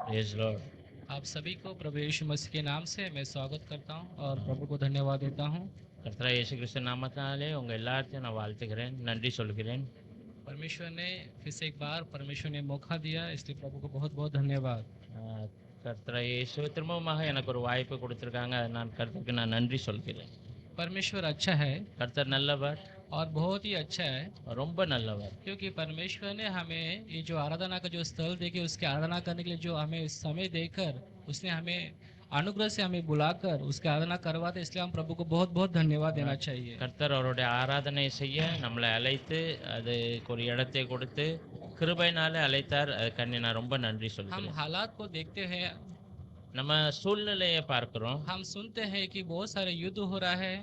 Praise Lord. आप सभी को प्रभु यीशु मसीह के नाम से मैं स्वागत करता हूं और प्रभु को धन्यवाद देता हूं। கர்த்தராகிய இயேசு கிறிஸ்து நாமத்தினாலே உங்க எல்லாத்தையும் நான் வாழ்த்துகிறேன், நன்றி சொல்கிறேன். परमेश्वर ने फिर से एक बार परमेश्वर ने मौका दिया, इसलिए प्रभु को बहुत बहुत धन्यवाद। ஆஹ், கர்த்தராகிய இயேசு திரும்பமாக எனக்கு ஒரு வாய்ப்பு கொடுத்திருக்காங்க, அதை நான் கர்த்தருக்கு நான் நன்றி சொல்கிறேன். परमेश्वर अच्छा है கர்த்தர் நல்லவர், और बहुत ही अच्छा है, ரொம்ப நல்லவர். क्योंकि परमेश्वर ने हमें ये जो आराधना का जो स्थल देके उसकी आराधना करने के लिए जो हमें समय देकर उसने हमें अनुग्रह से हमें बुलाकर उसकी आराधना करवाते, इसलिए हम प्रभु को बहुत बहुत धन्यवाद देना चाहिए। கர்த்தர் அவருடைய ஆராதனை செய்ய நம்மளை அழைத்து அதுக்கு ஒரு இடத்தை கொடுத்து கிருபையினாலே அழைத்தார். அதுக்காண்டி நான் ரொம்ப நன்றி हम சொல்கிறேன். हालात को देखते हैं, நம்ம சூழ்நிலையை பார்க்கிறோம், हम सुनते हैं कि बहुत सारे युद्ध हो रहा है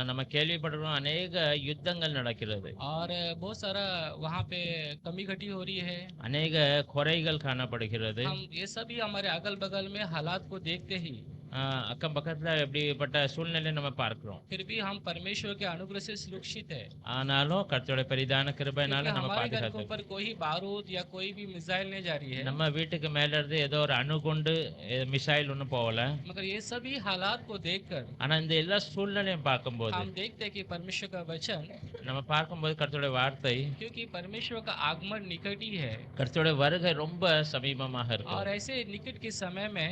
நம்ம கேள்விப்படுறோம், अनेक யுத்தங்கள் நடக்கிறது, और बहुत सारा वहाँ पे कमी घटी हो रही है। அநேக குறைகள் காணப்படுகிறது. हम ये सभी हमारे अगल बगल में हालात को देखते ही அக்கம் பக்கத்துல எப்படிப்பட்ட சூழ்நிலை நம்ம பார்க்கிறோம். फिर भी हम परमेश्वर के अनुग्रह से सुरक्षित है, ஆனாலும் கர்த்தருடைய பெரிதான கிருபையினால क्योंकि நம்ம हमारे घर के பாதுகாத்து, ऊपर कोई बारूद या कोई भी मिसाइल नहीं जा रही है, நம்ம வீட்டுக்கு மேல இருந்து ஏதோ ஒரு அணுகுண்டு மிசைல் ஒன்றும் போகல. मगर ये सभी हालात को देखकर ஆனா இந்த எல்லா சூழ்நிலையும் பார்க்கும்போது, हम देखते हैं कि परमेश्वर का वचन, நம்ம பார்க்கும்போது கர்த்தருடைய வார்த்தை, क्योंकि परमेश्वर का आगमन निकट ही है கர்த்தருடைய வருகை ரொம்ப சமீபமாக இருக்கு. और ऐसे निकट के समय में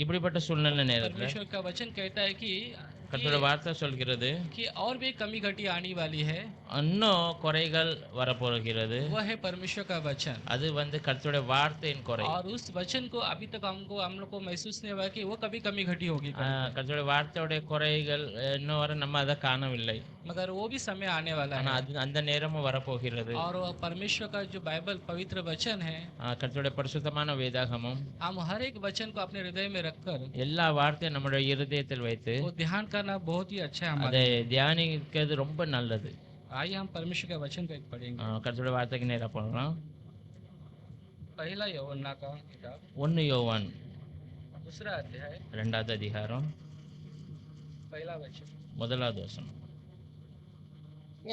இப்படிப்பட்ட சூழ்நிலை நேரத்துல परमेश्वर का वचन कहता है कि கர்த்தருடைய வார்த்தை சொல்கிறது, और भी कमी घटी आने वाली है, இன்னும் குறைகள் வரப்போகிறது. वह है परमेश्वर का वचन। அது கர்த்தருடைய வார்த்தையின் குறை. और उस वचन को अभी तक हम लोग को महसूस नहीं हुआ कि वो कभी कमी घटी होगी, கர்த்தருடைய வார்த்தையுடைய குறைகள் இன்னும் வரை நம்ம அதை காணவில்லை. मगर वो भी समय आने वाला ஆனா है। அது அந்த நேரமும் வரப்போகிறது. और वो परमेश्वर का जो बाइबल पवित्र वचन है, கர்த்தருடைய பரிசுத்தமான வேதாகமும் हम हर एक वचन को अपने हृदय में रखकर எல்லா வார்த்தையும் நம்முடைய இருதயத்தில் வைத்து वो ध्यान करना बहुत ही अच्छा है அதை हमारे। தியானிக்கிறது ரொம்ப நல்லது. आइए हम परमेश्वर के वचन को एक पढ़ेंगे। கர்த்தருடைய வார்த்தைக்கு நேரா போகலாம். पहला यूहन्ना का किताब 1 யோவான் दूसरा अध्याय 2வது அதிகாரம் पहला वचन। 1வது வசனம்.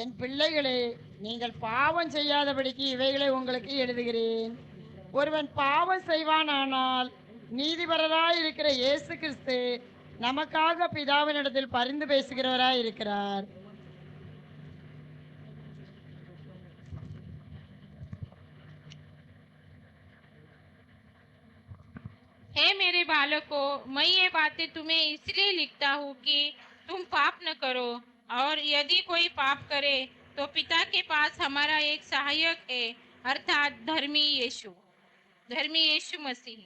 என் பிள்ளைகளே, நீங்கள் பாவம் செய்யாதபடிக்கு இவைகளை உங்களுக்கு எழுதுகிறேன். ஒருவன் பாவம் செய்வானானால் நீதிபரராய் இருக்கிற இயேசு கிறிஸ்து நமக்காக பிதாவினிடத்தில் பரிந்து பேசுகிறவராய் இருக்கிறார். हे मेरे बालकों, मैं ये बातें तुम्हें इसलिए लिखता हूँ कि तुम पाप न करो, और यदि कोई पाप करे तो पिता के पास हमारा एक सहायक है, अर्थात धर्मी यीशु मसीह।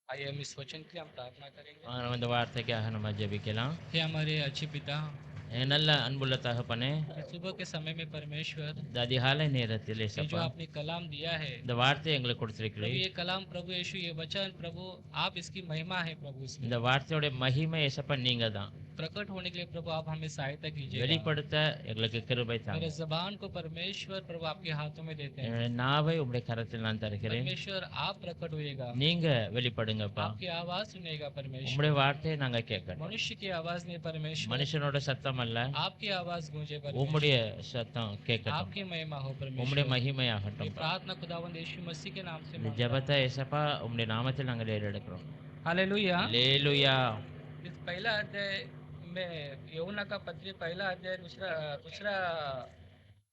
आइए हम इस वचन के लिए हम प्रार्थना करेंगे। இந்த வார்த்தைக்காக நம்ம ஜெபிக்கலாம். हे हमारे अच्छे पिता, நல்ல அன்புள்ள தகப்பனே, सुबह के समय में परमेश्वर இந்த அதிகாலை நேரத்தில் ये जो ஏசப்பா आपने कलाम दिया है, இந்த வார்த்தையை எங்களுக்கு प्रभु கொடுத்திருக்கிறீர். ये कलाम, प्रभु यीशु ये वचन, प्रभु आप इसकी महिमा है, प्रभु इसमें இந்த வார்த்தையோட மகிமை ஏசப்பா நீங்க தான். प्रकट होने के लिए प्रभु आप हमें सहायता कीजिए। வெளிப்படுத்த எங்களுக்கு கிருபை தாங்க. मेरे जबान को परमेश्वर प्रभु आपके हाथों में देते हैं। என்னுடைய நாவை உம்முடைய கரத்தில் நான் தருகிறேன். परमेश्वर आप प्रकट होइएगा, நீங்க வெளிப்படுங்கப்பா. आपकी आवाज सुनेगा परमेश्वर, உம்முடைய வார்த்தையை நாங்க கேட்கணும். मनुष्य की आवाज नहीं परमेश्वर, மனுஷனோட சத்தம் அல்ல, आपकी आवाज गूंजे परमेश्वर, உம்முடைய சத்தம் கேட்கட்டும். आपकी महिमा हो உம்முடைய परमेश्वर। மகிமையாகட்டும். ये प्रार्थना खुदावंद यीशु मसीह के नाम से இந்த ஜெபத்தை ஏசப்பா உம்முடைய நாமத்தில் நாங்கள் ஏறெடுக்கிறோம். हालेलुया। அல்லேலூயா. इस पहला अध्याय में यूहन्ना का पत्री पहला अध्याय दूसरा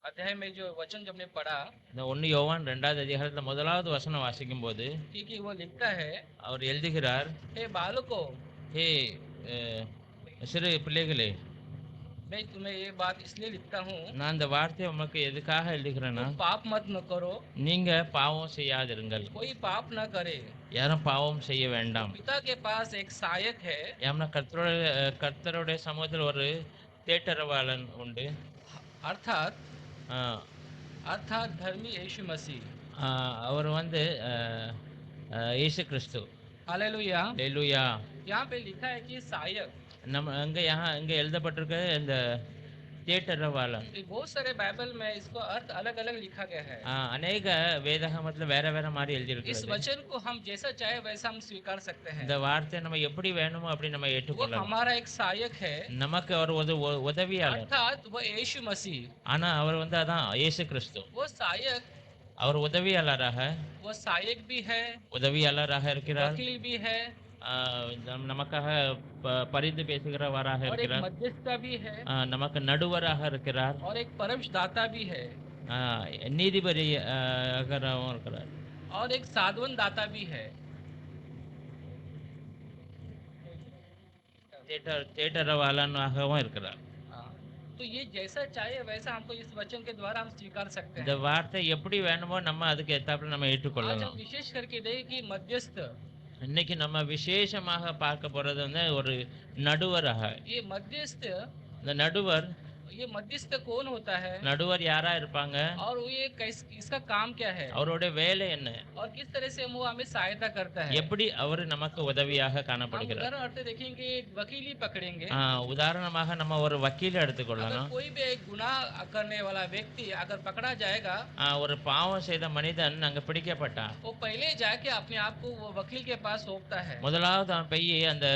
अध्याय में जो वचन जब ने पढ़ा, இந்த 1 யோவான் 2வது அதிகாரத்துல முதலாவது வசனம் வாசிக்கும் போது क्योंकि वो लिखता है, அவர் எழுதுகிறார், हे बालकों, ஹே சிறு பிள்ளைகளே, मैं तुम्हें ये बात इसलिए लिखता हूँ, நான் இந்த வார்த்தையை உமக்கு எதுக்காக எழுதுகிறேன்னா, तुम पाप मत न करो, நீங்க பாவம் செய்யாதிருங்கள், कोई पाप न करे, யாரும் பாவம் செய்ய வேண்டாம். पिता के पास एक सहायक है, ஏன்னா கர்த்தருடைய சமூகத்தில் ஒரு தேற்றரவாளன் உண்டு. अर्थात ஆஹ், धर्मी यीशु मसीह। அவர் இயேசு கிறிஸ்து. हालेलुया। அல்லேலூயா. यहाँ पे लिखा है कि सहायक, நம்ம இங்க எழுதப்பட்டிருக்க இந்த தேற்றரவாளன். बहुत सारे बाइबल में इसको अर्थ अलग अलग लिखा गया है। அநேக வேதாகமத்துல வேற வேற மாதிரி इस எழுதியிருக்கு. वचन को हम जैसा चाहे वैसा हम स्वीकार सकते हैं। இந்த வார்த்தை நம்ம எப்படி வேணுமோ அப்படி நம்ம वो ஏற்றுக்கொள்ளலாம். हमारा एक सहायक है, நமக்கு அவர் உதவியாளர். अर्थात वो यीशु मसीह। ஆனா அவர் அதான் இயேசு கிறிஸ்து. वो सहायक அவர் உதவியாளராக वो सहायक भी है, உதவியாளராக இருக்கிறார். वकील भी है நமக்காக பரிந்து பேசுகிறவராக और एक இருக்கிறார். मध्यस्थ भी है நமக்கு நடுவராக இருக்கிறார். और एक परमदाता भी है நீதிபதி இருக்கிறார். और एक साधवन दाता भी है. தேட்டரவாளனாகவும் இருக்கிறார். तो ये जैसा चाहे वैसा हमको इस वचन के द्वारा हम स्वीकार सकते இந்த हैं. வார்த்தை எப்படி வேணுமோ நம்ம அதுக்கு ஏத்தாப்புல நம்ம आज ஏற்றுக்கொள்ளலாம். हम विशेष करके देखें कि मध्यस्थ, இன்னைக்கு நம்ம விசேஷமாக பார்க்க போறது வந்து ஒரு நடுவராக. ये मध्यस्थ, இந்த நடுவர் ये मध्यस्थ कौन होता है நடுவர் யாரா இருப்பாங்க? और ये इसका काम क्या है அவருடைய வேலை என்ன? और किस तरह से वो हमें सहायता करता है. எப்படி அவர் நமக்கு உதவியாக हम காணப்படுகிறார்? उदाहरण अर्थ देखेंगे, एक वकील ही पकड़ेंगे. உதாரணமாக நம்ம ஒரு வக்கீலை अगर எடுத்துக்கொள்ளலாம். कोई भी एक गुनाह करने वाला व्यक्ति अगर पकड़ा जाएगा, ஒரு பாவம் செய்த மனிதன் அங்க பிடிக்கப்பட்டான். वो पहले जाके अपने आप को वो वकील के पास सौंपता है முதலாவது அவன் போய் அந்த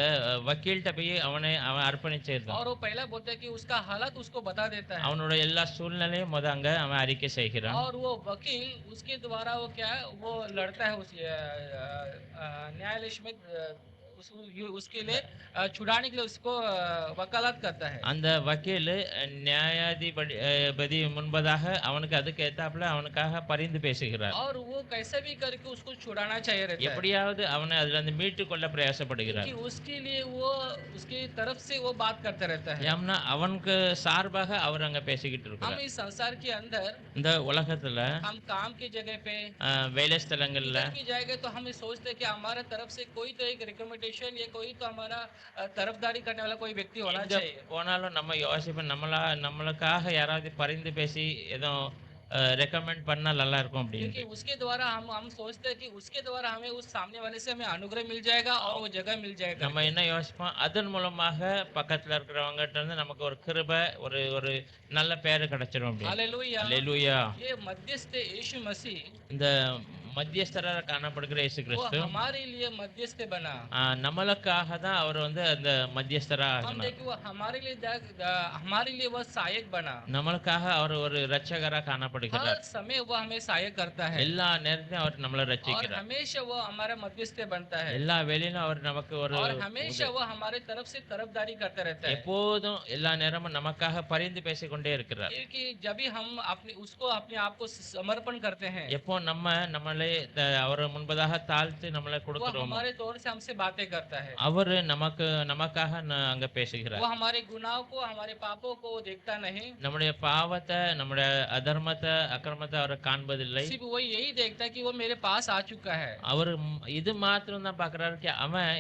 வக்கீல்கிட்ட போய் அவன் அர்ப்பணிச்சிருந்தான். और वो पहला बोलता है कि उसका हालत उसको बता देता है. அவனோட எல்லா சூழ்நிலையும் அங்க அவன் அறிக்கை செய்கிறான். और वो वकील उसके द्वारा वो क्या है, वो लड़ता है उस न्यायालय में उसके लिए छुड़ाने के लिए उसको वकालत करता है. அந்த வக்கீல் நியாயாதிபதி முன்பதாக அவனுக்கு அதுக்கு ஏத்தாப்புல அவனுக்காக பரிந்து பேசுகிறார். और वो कैसे भी करके उसको छुड़ाना चाहिए रहता है, எப்படியாவது அவனை அதுல இருந்து மீட்டு கொள்ள பிரயாசப்படுகிறார். कि उसके लिए वो उसकी तरफ से वो बात करता रहता है. ஏன்னா அவனுக்கு சார்பாக அவர் அங்க பேசிக்கிட்டு हम இருக்கிறார். इस संसार के अंदर இந்த उலகத்துல हम काम की जगह पे வேலை ஸ்தலங்கள்ல इधर भी जाएंगे तो हम सोचते हैं कि हमारे तरफ से कोई तो एक रिकमेंडेशन या कोई तो हमारा तरफदारी करने वाला कोई व्यक्ति होना எங்க चाहिए. போனாலும் நம்ம யோசிப்போம் நம்மளுக்காக யாராவது பரிந்து பேசி ஏதோ ரெக்கமெண்ட் பண்ணா நல்லா இருக்கும் क्योंकि அப்படின்னு. उसके द्वारा हम सोचते हैं कि उसके द्वारा हमें उस सामने वाले से हमें अनुग्रह मिल जाएगा और वो जगह मिल जाएगा. நம்ம என்ன யோசிப்போம், அதன் மூலமாக பக்கத்துல இருக்கிறவங்ககிட்ட இருந்து நமக்கு ஒரு கிருபை ஒரு ஒரு நல்ல பேரு கிடைச்சிரும் அப்படின்னு. हालेलुया. அல்லேலூயா. ये मध्यस्थ यीशु मसीह இந்த மத்தியஸ்தராக காணப்படுகிற இயேசு वो கிறிஸ்து हमारे लिए मध्यस्थ बना. நம்மளுக்காக தான் அவர் வந்து அந்த மத்தியஸ்தராக हम ஆகினார். देखिए वो हमारे लिए वो सहायक बना. நம்மளுக்காக அவர் ஒரு ரட்சகராக காணப்படுகிறார். हर समय वो हमें सहायक करता है எல்லா நேரத்திலும் அவர் நம்மளை और ரட்சிக்கிறார். हमेशा वो हमारा मध्यस्थ बनता है எல்லா வேலையிலும் அவர் நமக்கு ஒரு और हमेशा वो हमारे तरफ से तरफदारी करता रहता है. எப்போதும் எல்லா நேரமும் நமக்காக பரிந்து பேசிக்கொண்டே இருக்கிறார். क्योंकि जब भी हम अपने आप को समर्पण करते हैं, எப்போ நம்மளே அவர் முன்பதாக தாழ்த்தி நம்மளை वो கொடுக்கிறோம், हमारे तौर से हमसे बातें करता है. அவர் நமக்காக அங்க பேசுகிறார். वो हमारे गुनाहों को, हमारे पापों को वो देखता नहीं, நம்முடைய பாவத்தை நம்முடைய அதர்மத்தை அக்கிரமத்தை அவர் காண்பதில்லை. सिर्फ वो यही देखता है कि वो मेरे पास आ चुका है அவர் இது மாத்திரம் தான் பாக்குறாரு, அவன்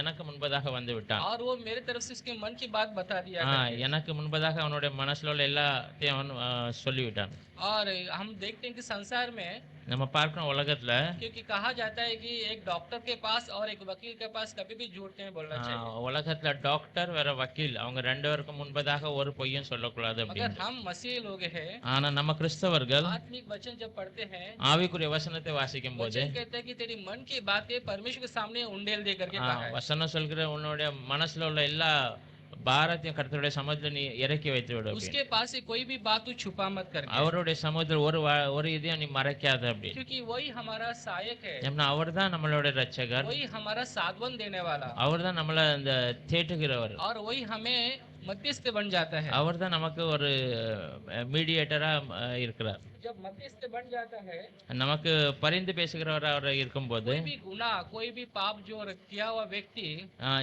எனக்கு முன்பதாக வந்து விட்டான். और वो मेरे तरफ से उसके मन की बात बता दिया करके. எனக்கு முன்பதாக அவனுடைய மனசுல உள்ள எல்லாத்தையும் அவன் சொல்லிவிட்டான். और हम देखते हैं कि संसार में, நம்ம பார்க்கிறோம் உலகத்துல क्योंकि कहा जाता है कि एक डॉक्टर के पास और एक वकील के पास कभी भी झूठ नहीं बोलना चाहिए. உலகத்துல டாக்டர் வேற வக்கீல், அவங்க ரெண்டு பேருக்கும் முன்பதாக ஒரு பொய்யும் சொல்லக்கூடாது मगर அப்படின்னு. हम मसीह लोग हैं, ஆனா நம்ம கிறிஸ்தவர்கள் आत्मिक वचन जब पढ़ते हैं, ஆவிக்குரிய வசனத்தை வாசிக்கும் போது वचन कहता है कि तेरी मन की बातें परमेश्वर के सामने उंडेल दे करके कहा है. வசனம் சொல்கிற உன்னுடைய மனசுல உள்ள எல்லா பாரத்தையும் கர்த்தருடைய சமுத்திரத்துல நீ இறக்கி வைத்து விடு அப்படின்னு. उसके पास से कोई भी बात तू छुपा मत करके, அவருடைய சமுத்திரம் ஒரு இதையும் நீ மறைக்காத அப்படின்னு. क्योंकि वही हमारा सहायक है, ஏன்னா அவர் தான் நம்மளோட ரட்சகர், वही हमारा साधवन देने वाला, அவர் தான் நம்மள இந்த தேற்றுகிறவர், और वही हमें मध्यस्थ बन जाता है. அவர் தான் நமக்கு ஒரு மீடியேட்டரா இருக்கிறார். जब मध्यस्थ बन जाता है, நமக்கு பரிந்து பேசுகிறவரா அவர் இருக்கும்போது कोई भी गुनाह, कोई भी पाप जो किया हुआ व्यक्ति,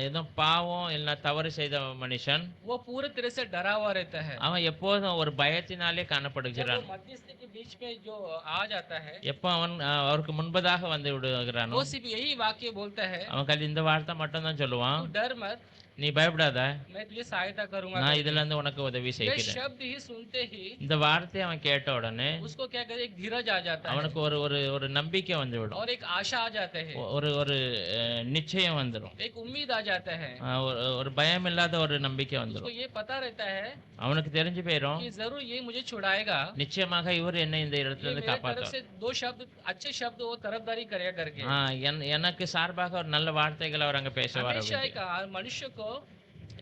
ஏதோ பாவம் இல்ல தவறு செய்த மனுஷன் वो पूरे तरह से डरा हुआ रहता है. அவன் எப்போதும் ஒரு பயத்தினாலே जब காணப்படுகிறான். वो मध्यस्थ के बीच में जो आ जाता है, எப்போ அவன் அவருக்கு முன்பதாக வந்து விடுகிறானோ वो सिर्फ यही वाक्य बोलता है, அவன் கல் இந்த வார்த்தை மட்டும் தான் சொல்லுவான், तू डर मत, நீ பயப்படாத, मैं तुझे सहायता करूंगा. நான் இதுல இருந்து உனக்கு உதவி ये செய்கிறேன். शब्द ही सुनते ही இந்த வார்த்தையை அவன் கேட்ட உடனே उसको क्या करे, एक धीरज आ जाता है அவனுக்கு ஒரு ஒரு ஒரு நம்பிக்கை வந்து விடும், और एक आशा आ जाता है, ஒரு ஒரு நிச்சயம் வந்துடும், एक उम्मीद आ जाता है. ஒரு பயம் இல்லாத ஒரு நம்பிக்கை उसको வந்துடும். ये पता रहता है அவனுக்கு தெரிஞ்சு போயிரும், कि जरूर ये मुझे छुड़ाएगा, நிச்சயமாக இவர் என்னை இந்த இடத்துல ये இருந்து मेरे तरफ காப்பாற்றுவார். से दो शब्द, अच्छे शब्द वो तरफदारी करेगा करके. எனக்கு சார்பாக ஒரு நல்ல வார்த்தைகள் அவர் அங்க பேசுவார் हमेशा அப்படின்னு. एक मनुष्य को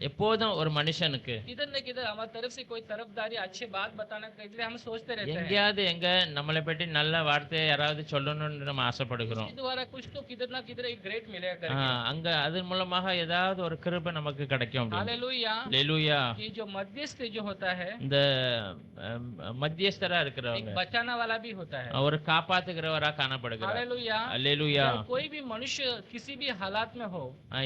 எப்போதும் ஒரு மனுஷனுக்கு किधर न किधर हमारी तरफ से कोई तरफदारी अच्छी बात बताना के लिए हम सोचते रहते हैं எங்கேயாவது எங்க நம்மளை பற்றி நல்ல வார்த்தையை யாராவது சொல்லணும்னு நம்ம ஆசைப்படுகிறோம். इसके द्वारा कुछ तो किधर ना किधर एक ग्रेट मिलेगा ஆ, करके அங்க அதன் மூலமாக ஏதாவது ஒரு கிருபை நமக்கு கிடைக்கும். हालेलुया அல்லேலூயா. ये जो मध्यस्थ जो होता है இந்த மத்தியஸ்தரா एक இருக்கிறவங்க बचाना वाला भी होता है ஒரு காப்பாத்துகிறவரா காணப்படுகிறார். हालेलुया அல்லேலூயா. चाहे कोई भी मनुष्य किसी भी हालात में हो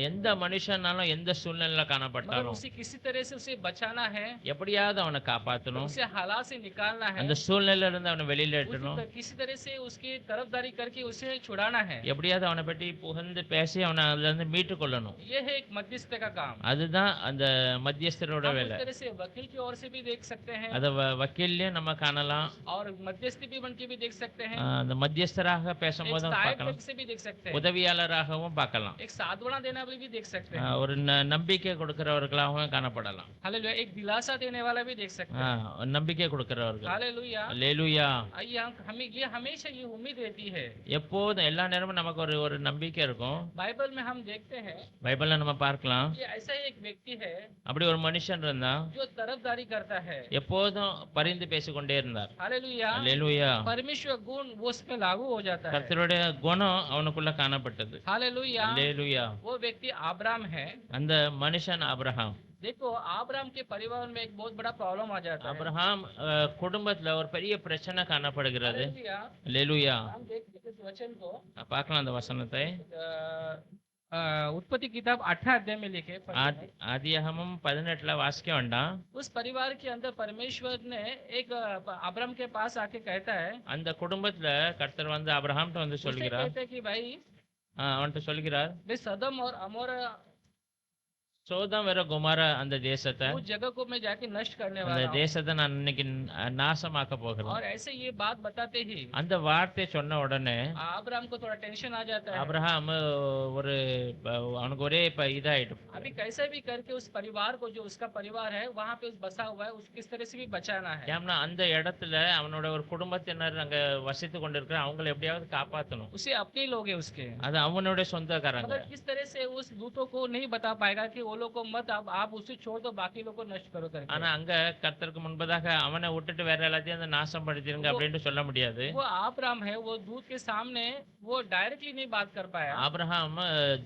எந்த மனுஷனாலும் எந்த சூழ்நிலையில मगर காணப்பட்டாலும் उसे किसी तरह से उसे बचाना है எப்படியாவது அவனை காப்பாத்தணும். उसे हालात से निकालना है அந்த சூழ்நிலையில இருந்து அவனை வெளியில எட்டணும். किसी तरह से उसकी तरफदारी करके उसे छुड़ाना है எப்படியாவது அவனை பற்றி புகழ்ந்து பேசி அவனை அதுல இருந்து மீட்டு கொள்ளணும். ये है एक मध्यस्थ का काम அதுதான் அந்த மத்தியஸ்தரோட हम வேலை. उस तरह से वकील की ओर से भी देख सकते हैं அத வக்கீல்லயும் நம்ம காணலாம். और मध्यस्थी भी बन के भी देख सकते हैं அந்த மத்தியஸ்தராக एक பேசும்போதும் सहायक பார்க்கலாம். से भी देख सकते हैं உதவியாளராகவும் பார்க்கலாம். एक सांत्वना देना वाला भी देख सकते हैं ஒரு நம்பிக்கை கொடுக்கிறவர்களாகவும் காணப்படலாம். हालेलुया एक दिलासा देने वाला भी देख सकते हैं நம்பிக்கை கொடுக்கிறவர்கள். हालेलुया அல்லேலூயா. आइए हमें ये हमेशा ये उम्मीद रहती है எப்போதும் எல்லா நேரமும் நமக்கு ஒரு ஒரு நம்பிக்கை இருக்கும். बाइबल में हम देखते हैं பைபிள்ல நம்ம பார்க்கலாம். कि ऐसा ही एक व्यक्ति है அப்படி ஒரு மனுஷன் இருந்தா जो तरफदारी करता है எப்போதும் பரிந்து பேசிக்கொண்டே இருந்தார். हालेलुया அல்லேலூயா. परमेश्वर गुण वो उसमें लागू हो जाता है கர்த்தருடைய குணம் அவனுக்குள்ள காணப்பட்டது. हालेलुया அல்லேலூயா. वो व्यक्ति आब्राम है அந்த மனுஷன் ஆபிரகாம். देखो आब्राम के परिवार में एक बहुत बड़ा प्रॉब्लम आ जाता है ஆபிரகாம் குடும்பத்துல ஒரு பெரிய பிரச்சனை காணப்படுகிறது. हालेलुया அல்லேலூயா. हम देखते हैं इस वचन को பார்க்கலாம் அந்த வசனத்தை. उत्पत्ति किताब 8 अध्याय में लिखे ஆதியாகமம் 18ல வாசிக்க வேண்டாம். उस परिवार के अंदर परमेश्वर ने एक अब्राम के पास आके कहता है அந்த குடும்பத்துல கர்த்தர் வந்து ஆபிரகாம்ட்ட வந்து उससे சொல்கிறார். कहते हैं कि भाई அவன்கிட்ட சொல்கிறார் वे सदम और अमोरा சோதம் வேற குமார அந்த தேசத்தை उस जगह को मैं जाके नष्ट करने அந்த वाला हूँ தேசத்தை நான் இன்னைக்கு நாசமாக்க போகிறேன். और ऐसे ये बात बताते ही அந்த வார்த்தை சொன்ன உடனே आब्राम को थोड़ा टेंशन आ जाता है ஆபிரகாம் ஒரு அவனுக்கு ஒரே இதாயிட்டு अभी कैसे भी करके उस परिवार को जो उसका परिवार है वहाँ पे उस बसा हुआ है उसको किस तरह से भी बचाना है ஏன்னா அந்த இடத்துல அவனோட ஒரு குடும்பத்தினர் அங்க வசித்து கொண்டிருக்கிற அவங்களை எப்படியாவது காப்பாற்றணும். उसे अपने लोग है उसके அது அவனுடைய சொந்தக்காரங்க. मगर किस तरह से उस दूतों को नहीं बता पाएगा कि वो लोग को मत आप उसे छोड़ दो बाकी लोग को नष्ट करो करके ஆனா அங்க கர்த்தருக்கு முன்பதாக அவனை விட்டுட்டு வேற எல்லாத்தையும் அந்த நாசம் படுத்திருங்க அப்படின்னு சொல்ல முடியாது. वो आब्राम है वो दूत के सामने वो डायरेक्टली नहीं बात कर पाया ஆபிரகாம்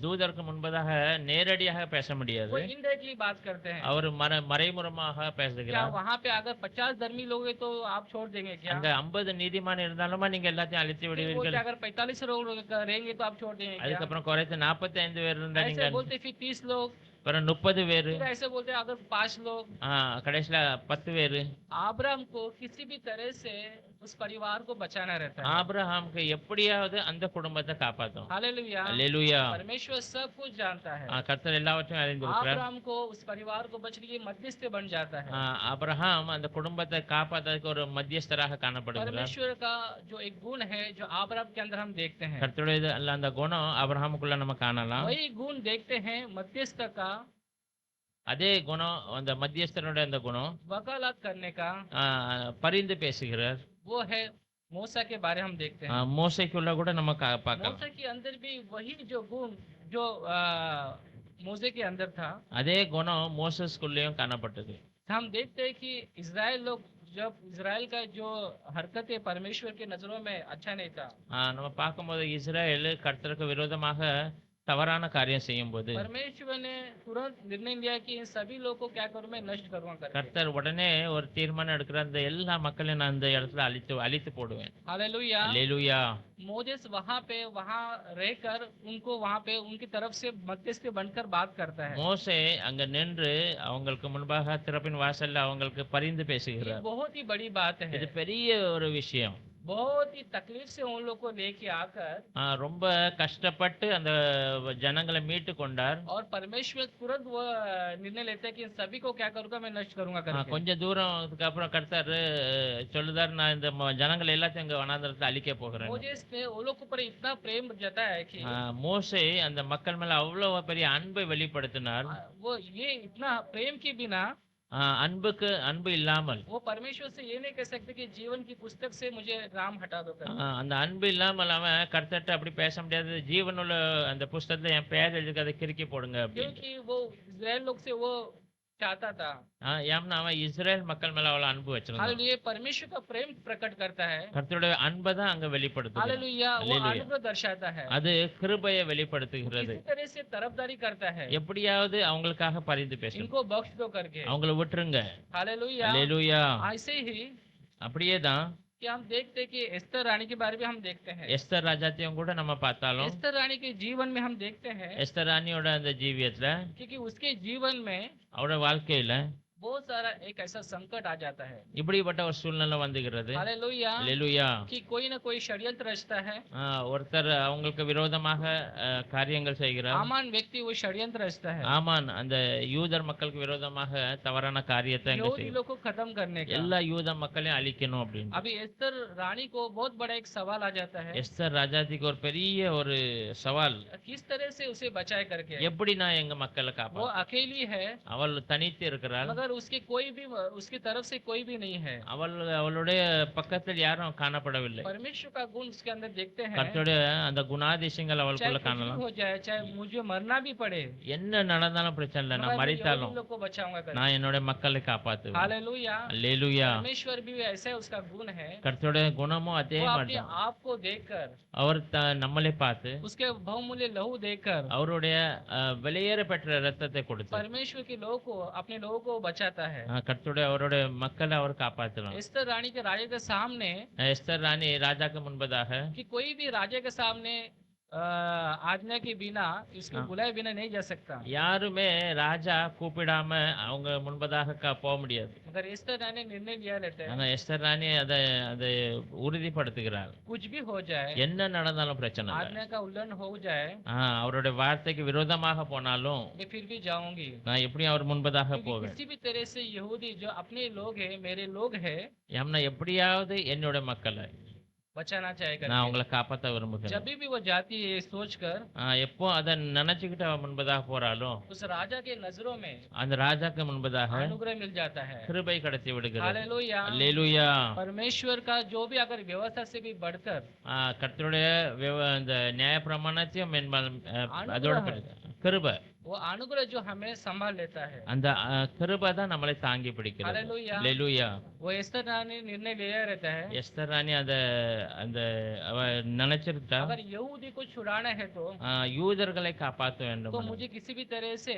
தூதருக்கு முன்பதாக நேரடியாக பேச முடியாது. वो इनडायरेक्टली बात करते हैं அவர் மறைமுகமாக क्या பேசுகிறார். वहाँ पे अगर 50 धर्मी लोग हैं तो आप छोड़ देंगे क्या அங்க 50 நீதிமான் இருந்தாலுமா நீங்க எல்லாத்தையும் அழித்து फिर விடுவீர்கள். बोलते अगर 45 लोग रहेंगे तो आप छोड़ देंगे क्या அதுக்கப்புறம் குறைத்து 45 பேர் இருந்தா நீங்க ऐसे बोलते फिर 30 लोग அப்புறம் 30 பேரு फिर ऐसे बोलते अगर 5 लोग கடைசியில 10 பேரு. आब्राम को किसी भी तरह से उस परिवार को बचाना रहता है ஆபிரகாமுக்கு எப்படியாவது அந்த குடும்பத்தை காப்பாத்தும். हालेलुया அல்லேலூயா. परमेश्वर सब कुछ जानता है கர்த்தர் எல்லாவற்றையும் அறிந்திருக்கிறார். आब्राम को उस परिवार को बचने के मध्यस्थ बन जाता है ஆபிரகாம் அந்த குடும்பத்தை காப்பாத்துறதுக்கு ஒரு மத்தியஸ்தராக காணப்படுகிறார். परमेश्वर का जो एक गुण है जो आब्राम के अंदर हम देखते हैं கர்த்தருடைய அந்த குணம் ஆபிரகாமுக்குள்ள நம்ம காணலாம். वही गुण देखते हैं मध्यस्थ का அதே குணம் அந்த மத்தியஸ்தனுடைய அந்த குணம் वकालत करने का பரிந்து பேசுகிறார். वो है मूसा के बारे हम देखते हैं மோசைக்குள்ள கூட நம்ம பார்க்கலாம். मूसा के अंदर भी वही जो गुण जो मूसे के अंदर था அதே குணம் மோசஸ்குள்ளேயும் காணப்பட்டது. हम देखते हैं कि इजराइल लोग जब इजराइल का जो हरकत है परमेश्वर के नजरों में अच्छा नहीं था நம்ம பார்க்கும்போது இஸ்ரேல் கர்த்தருக்கு விரோதமாக தவறான காரியம் செய்யும் போது परमेश्वर ने तुरंत निर्णय लिया कि इन सभी लोगों को क्या करूं मैं नष्ट करूंगा करके கர்த்தர் உடனே ஒரு தீர்மானம் எடுக்கிற அந்த எல்லா மக்களையும் நான் அந்த இடத்துல அழித்து போடுவேன். हालेलुया அல்லேலூயா. मोजेस वहां रहकर उनको वहां पे उनकी तरफ से मध्यस्थ बनकर बात करता है மோசே அங்க நின்று அவங்களுக்கு முன்பாக திறப்பின் வாசல்ல அவங்களுக்கு பரிந்து ये பேசுகிறார். बहुत ही बड़ी बात है இது பெரிய ஒரு விஷயம். बहुत ही तकलीफ से उन लोग को लेके आकर ரொம்ப கஷ்டப்பட்டு அந்த ஜனங்களை மீட்டு கொண்டார். और परमेश्वर तुरंत वो निर्णय लेते हैं कि इन सभी को क्या करूंगा मैं नष्ट करूंगा करके கொஞ்ச தூரத்துக்கு அப்புறம் கர்த்தர் சொல்லுதார் நான் இந்த ஜனங்களை எல்லாத்தையும் அங்க வனாந்தரத்தை அழிக்க போகிறேன். मोजेस ने वो लोग के ऊपर इतना प्रेम जताया है कि மோசே அந்த மக்கள் மேல அவ்வளவு பெரிய அன்பை வெளிப்படுத்தினார். वो ये इतना प्रेम के बिना அன்புக்கு அன்பு இல்லாமல் वो परमेश्वर से ये नहीं कह सकते कि जीवन की पुस्तक से मुझे राम हटा दो कर, அந்த அன்பு இல்லாமல் அவன் கர்த்தர்ட்ட அப்படி பேச முடியாது. ஜீவனுள்ள அந்த புஸ்தகத்துல என் பெயர் எழுதி அதை கிறுக்கி போடுங்க அப்படின்னு. क्योंकि वो इजराइल लोग से वो चाहता था। ஏன்னா அவன் இஸ்ரேல் மக்கள் மேல அவ்வளவு அன்பு வச்சிருந்தான். हालेलुया, परमेश्वर का प्रेम प्रकट करता है। கர்த்தருடைய அன்பை தான் அங்க வெளிப்படுத்துது. हालेलुया, वो हालेलुया। अनुग्रह दर्शाता है, அது கிருபையை வெளிப்படுத்துகிறது. किसी तरह से तरफदारी करता है, எப்படியாவது அவங்களுக்காக பரிந்து பேசணும், इनको बख्श दो करके। அவங்கள விட்டுருங்க. हालेलुया। அல்லேலூயா. ऐसे ही அப்படியே தான் कि हम देखते हैं कि एस्तर रानी के बारे में हम देखते हैं। எஸ்தர் ராஜாத்தையும் கூட நம்ம பார்த்தாலும் एस्तर रानी के जीवन में हम देखते हैं எஸ்தர் ராணியோட அந்த ஜீவியத்துல क्योंकि उसके जीवन में அவரோட வாழ்க்கையில बहुत सारा एक ऐसा संकट आ जाता है। இப்படிப்பட்ட ஒரு சூழ்நிலை வந்துகிறது. हालेलुया, அல்லேலூயா. कि कोई ना कोई षड्यंत्र रचता है। ஒருத்தர் அவங்களுக்கு விரோதமாக காரியங்கள் செய்கிறார். आमान व्यक्ति वो षड्यंत्र रचता है ஆமான் அந்த யூதர் மக்களுக்கு விரோதமாக தவறான காரியத்தை அங்க यहूदी செய்கிறார். लोग को खत्म करने का। எல்லா யூத மக்களையும் அழிக்கணும் அப்படின்னு. अभी एस्तर रानी को बहुत बड़ा एक सवाल आ जाता है, எஸ்தர் ராஜாத்திக்கு ஒரு பெரிய ஒரு சவால், किस तरह से उसे बचाए करके। எப்படி நான் எங்க மக்களை वो காப்பா. अकेली है அவள் தனித்து இருக்கிறாள். मगर उसके कोई भी उसकी तरफ से कोई भी नहीं है। அவளுடைய பக்கத்தில் யாரும் காணப்படவில்லை. परमेश्वर का गुण उसके अंदर देखते हैं, கர்த்தருடைய அந்த குணாதிசயங்கள் चाहे அவளுக்குள்ள कुछ भी காணலாம். हो जाए, चाहे मुझे मरना भी पड़े, என்ன நடந்தாலும் பிரச்சனை இல்லை, मगर நான் मैं மறித்தாலும் यहूदी लोग को बचाऊंगा करके। நான் என்னோட மக்களை காப்பாத்துவேன். हालेलुया। அல்லேலூயா. परमेश्वर भी ऐसा है, उसका गुण है, கர்த்தருடைய குணமும் அதே वो மாதிரி अपने தான். आप को देखकर, அவர் நம்மளை பார்த்து उसके बहुमूल्य लहू देखकर அவருடைய வெளியேற பெற்ற ரத்தத்தை கொடுத்து परमेश्वर के लोगों को, अपने लोगों को बचाता है। கர்த்தருடைய அவருடைய மக்களை அவர் காப்பாற்றலாம். एस्तर रानी के राजा के सामने, எஸ்தர் ராணி ராஜாக்கு முன்பதாக कि कोई भी राजा के सामने आज्ञा के बिना, इसको हाँ। बुलाए बिना नहीं जा सकता। யாருமே ராஜா கூப்பிடாம அவங்க முன்பதாக போக முடியாது. मगर एस्तर रानी ने निर्णय लिया रहता है, ஆனா எஸ்தர் ராணி அதை அதை உறுதிப்படுத்துகிறார். कुछ भी हो जाए, என்ன நடந்தாலும் பிரச்சனை இல்லை, आज्ञा का उल्लंघन हो जाए, அவருடைய வார்த்தைக்கு விரோதமாக போனாலும் मैं फिर भी जाऊंगी। நான் எப்படியும் அவர் முன்பதாக क्योंकि போவேன். किसी भी तरह से यहूदी जो अपने लोग हैं, मेरे लोग हैं, ஏன்னா எப்படியாவது என்னோட மக்களை बचाना चाहेगा। நான் அவங்களை காப்பாற்ற விரும்புகிறேன். जब भी वो जाती है सोचकर, எப்போ அதை நினைச்சுக்கிட்டு அவன் முன்பதாக போறாலும் उस राजा के नजरों में அந்த ராஜாக்கு முன்பதாக अनुग्रह मिल जाता है। கிருபை கடத்தி விடுகிறது. हालेलूया। அல்லேலூயா. परमेश्वर का जो भी अगर व्यवस्था से भी बढ़कर கர்த்தருடைய இந்த நியாய பிரமாணத்தையும் அதோட கிருபை, वो अनुग्रह जो हमें संभाल लेता है। அந்த கிருபை தான் நம்மளை தாங்கி பிடிக்கிறது. हालेलूया। அல்லேலூயா. वो एस्तर रानी निर्णय लिया रहता है, எஸ்தர் ராணி அந்த அந்த அவ நினைச்சிருந்தா अगर यहूदी को छुड़ाना है யூதர்களை காப்பாற்ற तो வேண்டும். मुझे किसी भी तरह से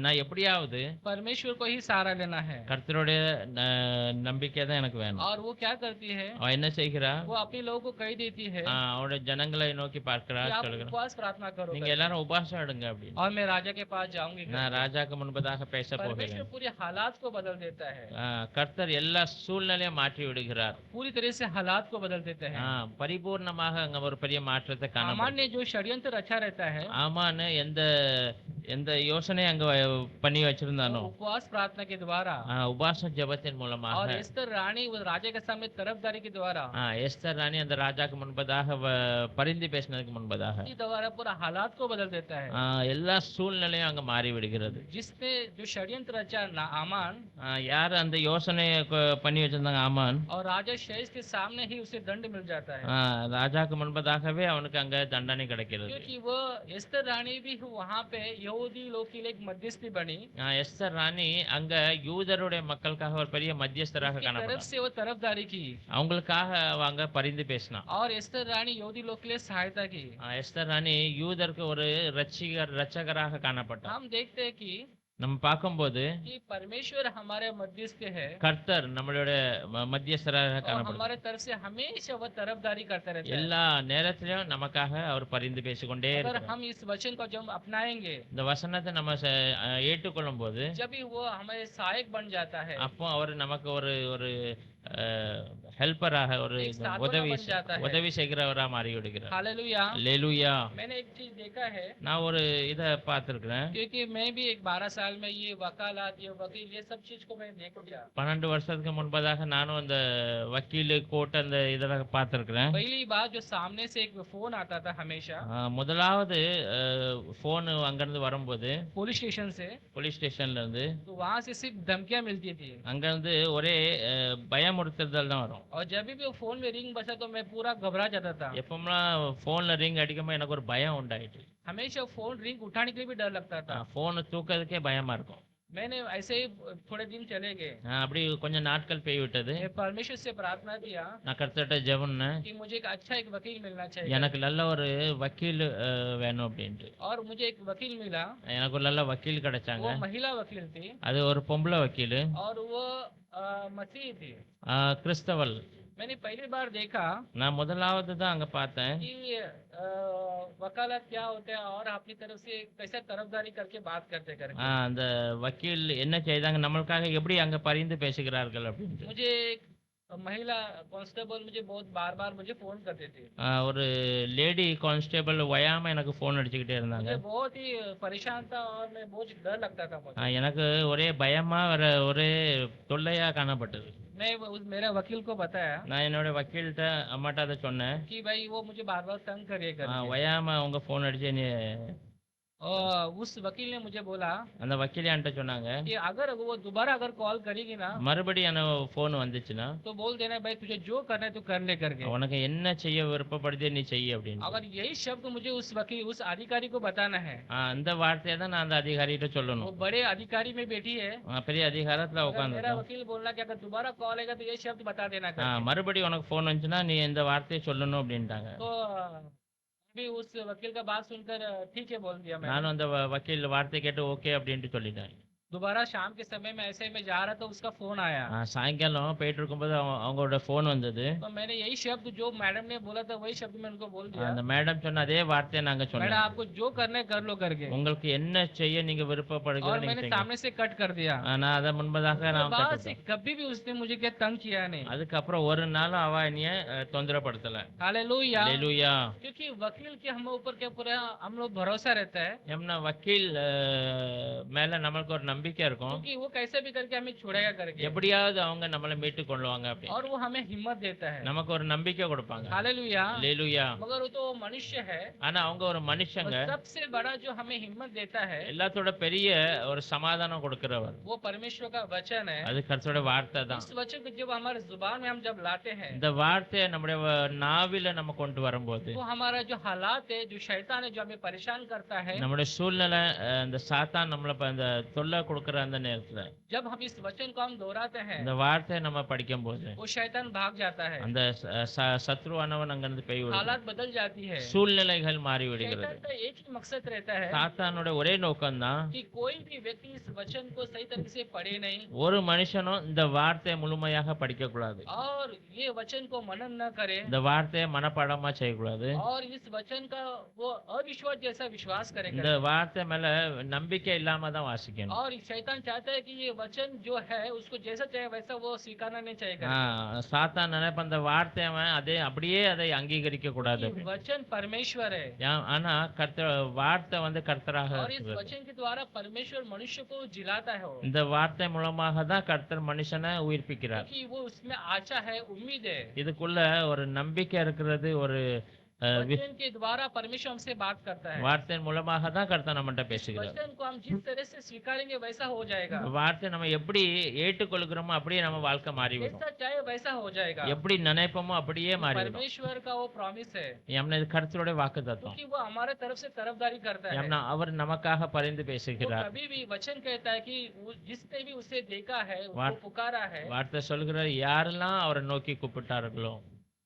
நான் எப்படியாவது परमेश्वर को ही सहारा लेना है। கர்த்தருடைய நம்பிக்கை தான் எனக்கு வேணும். और वो क्या करती है, அவ என்ன செய்கிறா, वो अपने लोगों को कह देती है அவருடைய ஜனங்களை நோக்கி பார்க்கிறா, कि आप சொல்லுகிறா, उपवास प्रार्थना करो நீங்க எல்லாரும் உபாசம் எடுங்க அப்படின்னு. और मैं राजा के पास जाऊंगी। நான் ராஜாக்கு முன்பதாக பேச परमेश्वर போகிறேன். पूरे हालात को बदल देता है, கர்த்தர் எல்லா சூழ்நிலையும் மாற்றி விடுகிறார். पूरी तरह से हालात को बदल देते हैं। பரிபூர்ணமாக அங்க ஒரு பெரிய மாற்றத்தை आमान காண. ने जो षड्यंत्र रचा रहता है, ஆமான்னு எந்த எந்த யோசனை அங்க பண்ணி வச்சிருந்தானோ, वो उपवास प्रार्थना के द्वारा உபாச ஜெபத்தின் और மூலமாக एस्तर रानी वो राजा के सामने तरफदारी के द्वारा எஸ்தர் ராணி அந்த ராஜாக்கு முன்பதாக பரிந்து பேசினதுக்கு முன்பதாக इसी द्वारा पूरा हालात को बदल देता है। எல்லா சூழ்நிலையும் அங்க மாறி விடுகிறது. जिसने जो षड्यंत्र रचा आमान, யார் அந்த யோசனையை பண்ணி வச்சிருந்தாங்க ஆமான், और राजा शेष के सामने ही उसे दंड मिल जाता है, ராஜாக்கு முன்பதாகவே அவனுக்கு அங்க தண்டனை கிடைக்கிறது. क्योंकि वो एस्तर रानी भी वहाँ पे यहूदी लोग के लिए एक मध्यस्थी बनी, எஸ்தர் ராணி அங்க யூதருடைய மக்களுக்காக ஒரு பெரிய மத்தியஸ்தராக उसकी तरफ காணப்பட்டார். से वो तरफदारी की, அவங்களுக்காக அவங்க பரிந்து பேசினா. और एस्तर रानी यहूदी लोग के लिए सहायता की। எஸ்தர் ராணி யூதருக்கு ஒரு ரட்சகராக காணப்பட்டார். हम देखते हैं कि நம்ம பார்க்கும்போது कि परमेश्वर हमारे मध्यस्थ है, கர்த்தர் நம்மளோட மத்தியஸ்தராக और காணப்படுறார். हमारे तरफ से हमेशा वह तरफदारी करते रहते हैं। எல்லா நேரத்திலும் நமக்காக அவர் பரிந்து பேசிக்கொண்டே अगर இருக்கிறார். हम इस वचन को जब अपनाएंगे, இந்த வசனத்தை நம்ம ஏற்றுக்கொள்ளும் போது जब भी वो हमारे सहायक बन जाता है, அப்போ அவர் நமக்கு ஒரு ஒரு ஹெல்ப்பராக ஒரு एक साथी உதவி बन जाता है। உதவி செய்கிறவரா மாறி விடுகிறார். हालेलुया। அல்லேலூயா. मैंने एक चीज देखा है, நான் ஒரு இத பார்த்திருக்கிறேன். क्योंकि मैं भी एक 12 साल में ये वकालत, ये वकील, ये सब चीज को मैं देख लिया। 12 வருஷத்துக்கு முன்பதாக நானும் அந்த வக்கீல் கோர்ட் அந்த இதெல்லாம் பார்த்திருக்கிறேன். पहली बात जो सामने से एक फोन आता था हमेशा முதலாவது போன் அங்கிருந்து வரும்போது पुलिस स्टेशन से, போலீஸ் ஸ்டேஷன்ல இருந்து तो वहां से सिर्फ धमकियां मिलती थी। அங்கிருந்து ஒரே பயமுறுத்துதல் தான் வரும். और जब भी वो फोन में रिंग बजा तो मैं पूरा घबरा जाता था। எப்பமெல்லாம் போன்ல ரிங் அடிக்கும்போது எனக்கு ஒரு பயம் உண்டாயிட்டு. हमेशा फोन रिंग उठाने के लिए भी डर लगता था। போன் தூக்கிறதுக்கே பயமா இருக்கும். मैंने ऐसे ही थोड़े दिन चले गए। அப்படி கொஞ்சம் நாட்கள் போய் விட்டது. मैं परमेश्वर से प्रार्थना किया நான் கர்த்தர்ட்ட ஜெபம்னேன், कि मुझे एक अच्छा एक वकील मिलना चाहिए। எனக்கு நல்ல ஒரு வக்கீல் வேணும் அப்படின்ட்டு. और मुझे एक वकील मिला, எனக்கு ஒரு நல்ல வக்கீல் கிடைச்சாங்க. वो महिला वकील थी அது ஒரு பொம்பளை வக்கீல், और वो मसीही थी। கிறிஸ்தவள். मैंने पहली बार देखा நான் முதலாவது தான் அங்க பார்த்தேன் कि वकालत क्या होता है और अपनी तरफ से कैसे तरफदारी करके बात करते करके। அந்த வக்கீல் என்ன செய்தாங்க, நம்மளுக்காக எப்படி அங்க பரிந்து பேசுகிறார்கள் அப்படின்ட்டு. मुझे एक महिला कांस्टेबल मुझे बहुत बार बार मुझे फोन करते थे। ஒரு லேடி கான்ஸ்டேபிள் ஓயாம எனக்கு ஃபோன் அடிச்சுக்கிட்டே இருந்தாங்க. मुझे बहुत ही परेशान था और मैं बहुत डर लगता था मुझे। எனக்கு ஒரே பயமா ஒரே தொல்லையா காணப்பட்டது. मैं मेरा वकील को बताया நான் என்னோட வக்கீல்கிட்ட அம்மாட்ட அதை சொன்னேன், कि भाई वो मुझे बार बार तंग करिए करके। ஓயாம உங்க ஃபோன் அடிச்சு நீ. और उस वकील ने मुझे बोला அந்த வக்கீல் என்கிட்ட சொன்னாங்க, कि अगर वो दोबारा अगर कॉल करेगी ना மறுபடியும் என்ன ஃபோன் வந்துச்சுன்னா तो बोल देना भाई तुझे जो करना है तू कर ले करके। உனக்கு என்ன செய்ய விருப்பப்படுதே நீ செய்ய அப்படின்னு. अगर यही शब्द मुझे उस वकील उस अधिकारी को बताना है, அந்த வார்த்தையை தான் நான் அந்த அதிகாரிகிட்ட वो சொல்லணும். बड़े अधिकारी में बैठी है, பெரிய அதிகாரத்துல अगर உட்காந்து मेरा वकील बोलना कि अगर दोबारा कॉल आएगा तो ये शब्द बता देना करके। மறுபடியும் உனக்கு ஃபோன் வந்துச்சுன்னா நீ இந்த வார்த்தையை சொல்லணும் அப்படின்ட்டாங்க. तो भी उस वकील का बात सुनकर ठीक है बोल दिया मैं। நானும் அந்த வக்கீல் வார்த்தை கேட்டு ஓகே அப்படின்ட்டு சொல்லிட்டேன். दोबारा शाम के समय में ऐसे में जा रहा था, उसका फोन आया। சாயங்காலம் போயிட்டு இருக்கும்போது அவங்களோட ஃபோன் வந்தது. तो मैंने यही शब्द जो मैडम ने बोला था वही शब्द मैं उनको बोल दिया। அந்த மேடம் சொன்ன அதே வார்த்தையை நாங்க मैडम சொன்னோம், आपको जो करना है कर लो करके। உங்களுக்கு என்ன செய்ய நீங்க और விருப்பப்படுகிறீங்க मैंने நீங்க செய்யுங்க. सामने से कट कर दिया। நான் அதை முன்பதாக उसके நான் बाद से கட்டுட்டேன். कभी भी उसने मुझे क्या तंग किया नहीं। அதுக்கப்புறம் ஒரு நாளும் அவ என்னைய தொந்தரப்படுத்தல. हालेलुया। அல்லேலூயா. क्योंकि वकील के हम ऊपर क्या पूरा हम लोग भरोसा रहता है, ஏன்னா வக்கீல் மேல நம்மளுக்கு ஒரு நம்பிக்கை இருக்கும், क्योंकि वो कैसे भी करके हमें छुड़ेगा करके। எப்படியாவது அவங்க நம்மளை மீட்டு கொள்ளுவாங்க அப்படி. और वो हमें हिम्मत देता है। நமக்கு ஒரு நம்பிக்கை கொடுப்பாங்க. हालेलुया। அல்லேலூயா. मगर वो तो मनुष्य है, ஆனா அவங்க ஒரு மனுஷங்க, और सबसे बड़ा जो हमें हिम्मत देता है எல்லாத்தோட பெரிய ஒரு சமாதானம் கொடுக்கிறவர் वो परमेश्वर का वचन है। அது கர்த்தரோட வார்த்தை தான். इस वचन को जब हमारे जुबान में हम जब लाते हैं இந்த வார்த்தையை நம்முடைய நாவில நம்ம கொண்டு வரும்போது तो हमारा जो हालात है, जो शैतान है, जो हमें परेशान करता है, நம்முடைய சூழ்நிலை இந்த சாத்தான் நம்மள அந்த தொல்லை கொடுக்கிற அந்த நேரத்துல जब हम इस वचन को हम दोहराते हैं இந்த வார்த்தையை நம்ம படிக்கும் போது वो शैतान भाग जाता है, அந்த சத்ருவானவன் அங்கிருந்து போய் விடுவான். हालात बदल जाती है। சூழ்நிலைகள் மாறி விடுகிறது. शैतान का एक ही मकसद रहता है சாத்தானோட ஒரே நோக்கம் தான் कि कोई भी व्यक्ति इस वचन को सही तरीके से पढ़े नहीं ஒரு மனுஷனும் இந்த வார்த்தையை முழுமையாக படிக்க கூடாது, और ये वचन को मनन न करे, இந்த வார்த்தையை மனப்பாடமா செய்யக்கூடாது, और इस वचन का वो अविश्वास जैसा विश्वास இந்த करेगा। வார்த்தை மேல நம்பிக்கை இல்லாம தான் வாசிக்கணும். और शैतान चाहता है कि ये वचन जो है उसको जैसा चाहे वैसा वो स्वीकारना नहीं चाहेगा। சாத்தான் நினைப்ப அந்த வார்த்தையை அவன் அப்படியே அதை அங்கீகரிக்க கூடாது. ये वचन परमेश्वर है, ஆனா கர்த்தர் வார்த்தை கர்த்தராக और इस இருக்கிறது. वचन के द्वारा परमेश्वर मनुष्य को जिलाता है वो, இந்த வார்த்தை மூலமாக தான் கர்த்தர் மனுஷனை உயிர்ப்பிக்கிறார். क्योंकि वो उसमें आशा है, उम्मीद है। இதுக்குள்ள ஒரு நம்பிக்கை இருக்கிறது, ஒரு वचन के द्वारा परमेश्वर हमसे बात करता है। வார்த்தையின் மூலமாக தான் கர்த்தர் நம்மகிட்ட பேசுகிறார். वचन को हम जिस तरह से स्वीकारेंगे वैसा हो जाएगा, வார்த்தை நம்ம எப்படி ஏற்றுக்கொள்கிறோமோ அப்படியே நம்ம வாழ்க்கை மாறிவிடும். जैसा चाहे वैसा हो जाएगा। எப்படி நினைப்போமோ அப்படியே மாறிவிடும். परमेश्वर का वो प्रॉमिस है, இது கர்த்தருடைய வாக்குத்தத்தம். क्योंकि वो हमारे तरफ से तरफदारी करता है। அவர் நமக்காக பரிந்து वो பேசுகிறார். कभी भी वचन कहता है कि जिसने भी उसे देखा है, वाट- उसको पुकारा है, வார்த்தை சொல்கிறார், யாரெல்லாம் அவரை நோக்கி கூப்பிட்டார்களோ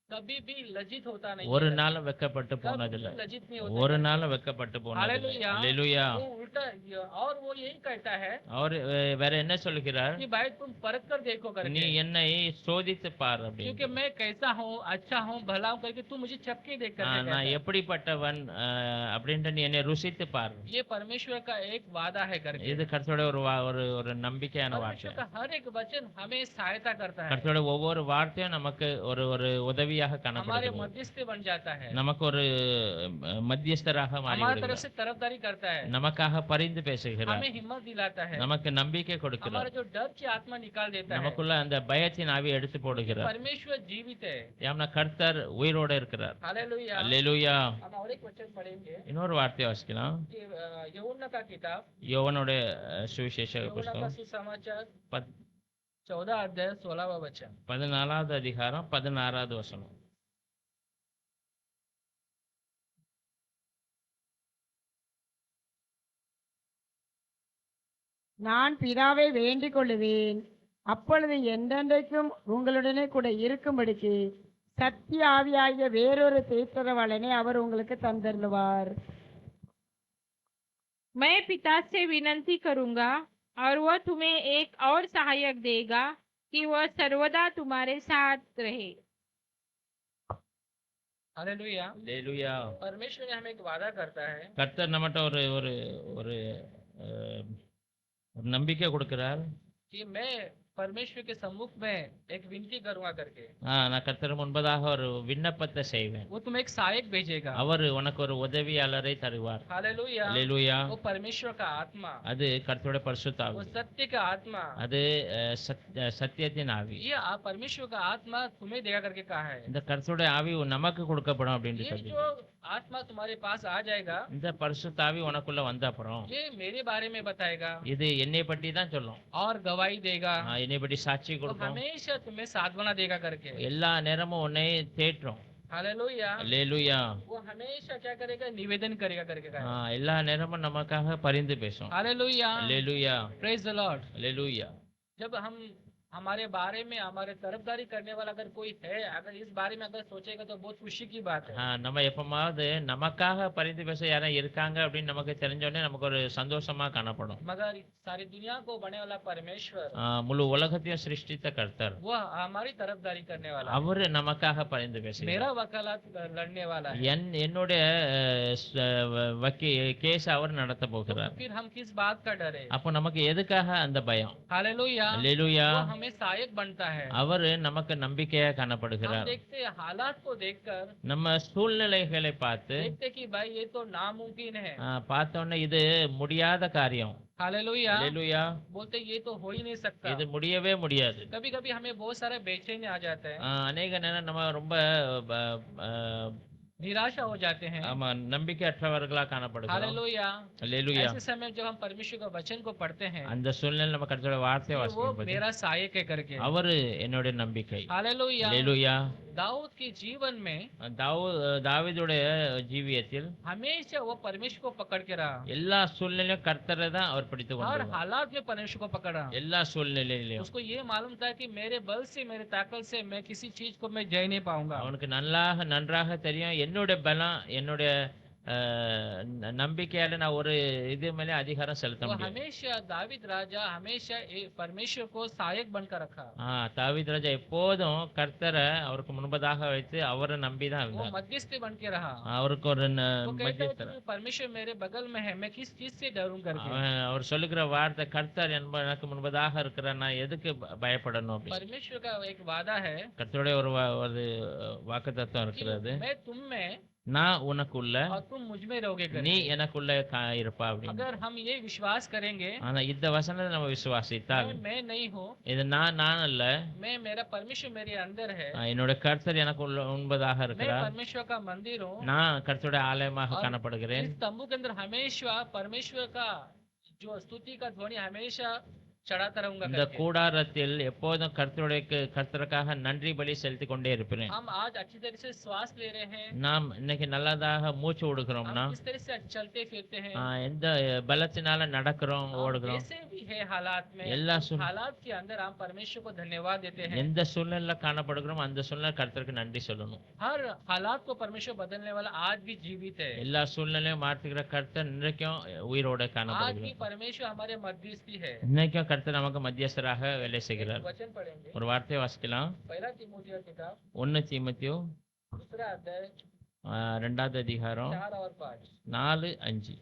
कभी भी लज्जित होता नहीं ஒரு है, நாளும் வெக்கப்பட்டு कभी போனதில்லை, लज्जित नहीं होता ஒரு है। நாளும் வெக்கப்பட்டு போனதில்லை. हालेलुया। அல்லேலூயா. वो उल्टा और वो यही कहता है அவர் வேற என்ன சொல்லுகிறார்? कि भाई तुम परख कर देखो நீ करके, என்னை சோதித்து பார் क्योंकि அப்படின்னு. मैं कैसा हूँ, अच्छा हूँ, भला हूँ करके तू मुझे चक्के देख करके कहता நான் है। எப்படிப்பட்டவன் அப்படின்ட்டு நீ என்னை ருசித்து பார். ये परमेश्वर का एक वादा है करके। இது கர்த்தருடைய ஒரு நம்பிக்கையான வார்த்தை. परमेश्वर का हर एक वचन हमें सहायता करता है, கர்த்தருடைய ஒவ்வொரு வார்த்தையும் நமக்கு ஒரு உதவியாக हमारे காணப்படுகிறது. मध्यस्थी बन जाता है, நமக்கு ஒரு மத்தியஸ்தராக हमारी तरफ மாறிவிடுகிறார். से तरफदारी करता है, நமக்காக பரிந்து பேசுகிறார். हमें हिम्मत दिलाता है, நமக்கு நம்பிக்கை கொடுக்கிறார். हमारा जो डर की आत्मा निकाल देता है। நமக்குள்ள அந்த பயத்தின் ஆவி எடுத்து போடுகிறார். परमेश्वर जीवित है। ஏன்னா கர்த்தர் உயிரோட இருக்கிறார். हालेलुया। அல்லேலூயா. हम और एक वचन पढ़ेंगे இன்னொரு வார்த்தையை வாசிக்கலாம். कि यूहन्ना का किताब, யோவனுடைய சுவிசேஷ यूहन्ना का புஸ்தகம் सुसमाचार 14 14 अध्याय 16वां वचन। 14வது அதிகாரம் 16வது வசனம். நான் பிதாவை வேண்டிக் கொள்ளுவேன், அப்பொழுது என்றென்றைக்கும் உங்களுடனே கூட இருக்கும்படிக்கு சத்திய ஆவியாகிய வேறொரு தேற்றரவாளனை அவர் உங்களுக்கு தந்தருளுவார். मैं पिता से विनती करूंगा और वह तुम्हें एक और सहायक देगा कि वह सर्वदा तुम्हारे साथ रहे। हालेलुया। அல்லேலூயா. परमेश्वर ने हमें एक वादा करता है கர்த்தர் நம்மகிட்ட ஒரு ஒரு ஒரு அஹ், ஒரு நம்பிக்கை கொடுக்கிறார். कि मैं परमेश्वर के सम्मुख में एक विनती करूंगा करके, நான் கர்த்தர் முன்பதாக ஒரு விண்ணப்பத்தை செய்வேன். वो तुम्हें एक सहायक भेजेगा। அவர் உனக்கு ஒரு உதவியாளரை தருவார். हालेलुया। அல்லேலூயா. वो परमेश्वर का आत्मा, அது கர்த்தருடைய பரிசுத்த वो ஆவி. सत्य का आत्मा, அது சத்தியத்தின் ஆவி. ये परमेश्वर का आत्मा तुम्हें देगा करके कहा है। இந்த கர்த்தருடைய ஆவி நமக்கு கொடுக்கப்படும் அப்படின்னு ये சொல்லி जो आत्मा तुम्हारे पास आ जाएगा, இந்த பரிசுத்த ஆவி உனக்குள்ள வந்த அப்புறம் ये मेरे बारे में बताएगा இது என்னை பற்றி தான் சொல்லும். और गवाही देगा, என்னை பற்றி சாட்சி वो கொடுக்கும். हमेशा तुम्हें साधवाना देगा करके। எல்லா நேரமும் உன்னை தேற்றும். हालेलुया। அல்லேலூயா. वो हमेशा क्या करेगा, निवेदन करेगा करके कहा। எல்லா நேரமும் நமக்காக பரிந்து பேசும். हालेलुया। அல்லேலூயா. Praise the lord. அல்லேலூயா. जब हम हमारे बारे में हमारे तरफदारी करने वाला अगर कोई है, अगर इस बारे में अगर सोचेगा तो बहुत खुशी की बात है। நம்ம எப்பமாவது நமக்காக பரிந்து பேச யாரும் இருக்காங்க அப்படின்னு நமக்கு தெரிஞ்சோடனே நமக்கு ஒரு சந்தோஷமா காணப்படும். मगर सारी दुनिया को बने वाला परमेश्वर, முழு உலகத்தையும் சிருஷ்டித்த கர்த்தர் वो हमारी तरफदारी करने वाला है, அவரு நமக்காக பரிந்து பேசுகிறார். मेरा वकालत लड़ने वाला है। என்னுடைய கேஸ் அவர் நடத்த போகிறார். तो फिर हम किस बात का डर है? அப்போ நமக்கு எதுக்காக அந்த பயம்? हालेलुया। அல்லேலூயா. वो हमें सहायक बनता है। அவரு நமக்கு நம்பிக்கையா हम காணப்படுகிறார். देखते हैं हालात को देखकर, நம்ம சூழ்நிலைகளை பார்த்து देखते कि भाई ये तो नामुमकिन है। பார்த்தோன்னே இது முடியாத காரியம். हालेलुया। அல்லேலூயா. बोलते ये तो हो ही नहीं सकता। இது முடியவே முடியாது. कभी कभी हमें बहुत सारे बेचैनी आ जाते हैं, அநேக நேரம் நம்ம ரொம்ப निराशा हो जाते हैं। ஆமா நம்பிக்கையற்றவர்களா காணப்படுகிறோம். हालेलुया। அல்லேலூயா. ऐसे समय जब हम परमेश्वर का वचन को पढ़ते हैं, அந்த சூழ்நிலை நம்ம கர்த்தருடைய வார்த்தையை वो வாசிக்கும் போது मेरा सहायक है करके। அவரு என்னுடைய நம்பிக்கை. हालेलुया। அல்லேலூயா. दाऊद के जीवन में தாவீதுடைய ஜீவியத்தில் हमेशा वो परमेश्वर को पकड़ के रहा, எல்லா சூழ்நிலையும் கர்த்தரை தான் அவர் பிடித்து हर கொண்டிருந்தார். हालात में परमेश्वर को पकड़ा। எல்லா சூழ்நிலையிலும் उसको ये मालूम था कि मेरे बल से, मेरे ताकत से मैं किसी चीज को मैं जय नहीं पाऊंगा। அவனுக்கு நன்றாக தெரியும் என்னுடைய பலம் என்னுடைய நம்பிக்கையால நான் ஒரு இது மேலே அதிகாரம் செலுத்த वो முடியும். हमेशा दावीद राजा हमेशा परमेश्वर को सहायक बनकर रखा। தாவீது ராஜா எப்போதும் கர்த்தரை அவருக்கு முன்பதாக வைத்து அவரை நம்பிதான் वो இருந்தார். मध्यस्थी बन के रहा। அவருக்கு ஒரு वो कहता है மத்தியஸ்தர். कि परमेश्वर मेरे बगल में है, मैं किस चीज से डरूं करके। அவர் சொல்லுகிற வார்த்தை கர்த்தர் எனக்கு முன்பதாக இருக்கிற நான் எதுக்கு பயப்படணும் அப்படி. परमेश्वर का एक वादा है, கர்த்தருடைய ஒரு வாக்குத்தத்தம் இருக்கிறது. मैं तुम में நான் உனக்குள்ள और तुम मुझ में रहोगे நீ करके। எனக்குள்ள இருப்பா அப்படின்னு. अगर हम ये विश्वास करेंगे, ஆனா இந்த வசனத்தை நம்ம விசுவாசித்தால் मैं नहीं हूँ, இது நான் அல்ல, मेरा परमेश्वर मेरे अंदर है, என்னோட கர்த்தர் எனக்கு முன்பதாக मैं இருக்கிறார். परमेश्वर का मंदिर हूँ। நான் கர்த்தருடைய ஆலயமாக और காணப்படுகிறேன். इस तंबू के अंदर हमेशा परमेश्वर का जो स्तुति का ध्वनि हमेशा चढ़ाता रहूंगा இந்த करके। கூடாரத்தில் எப்போதும் கர்த்தருக்காக நன்றி பலி செலுத்திக் கொண்டே இருப்பேன். हम आज अच्छी तरह से श्वास ले रहे हैं, நாம் இன்னைக்கு நல்லதாக மூச்சு விடுகிறோம்னா, हम किस तरह से चलते फिरते हैं, எந்த பலத்தினால நடக்கிறோம் हम ஓடுகிறோம், जैसे भी है हालात में, எல்லா हालात के अंदर हम परमेश्वर को धन्यवाद देते हैं। எந்த சூழ்நிலையில காணப்படுகிறோம் அந்த சூழ்நிலை கர்த்தருக்கு நன்றி சொல்லணும். हर हालात को परमेश्वर बदलने वाला आज भी जीवित है। எல்லா சூழ்நிலையும் மாற்றுகிற கர்த்தர் இன்றைக்கும் உயிரோட आज भी காணப்படுகிறார். परमेश्वर हमारे मध्यस्थी है। இன்னைக்கும் கர்த்தர் நமக்கு மத்தியஸ்தராக வேலை செய்கிறார். वचन पढ़ेंगे, ஒரு வார்த்தையை வாசிக்கலாம். पहला तीमुथियो किताब 1 தீமோத்தேயு दूसरा अध्याय 2வது அதிகாரம் 4 और 5। 4, 5.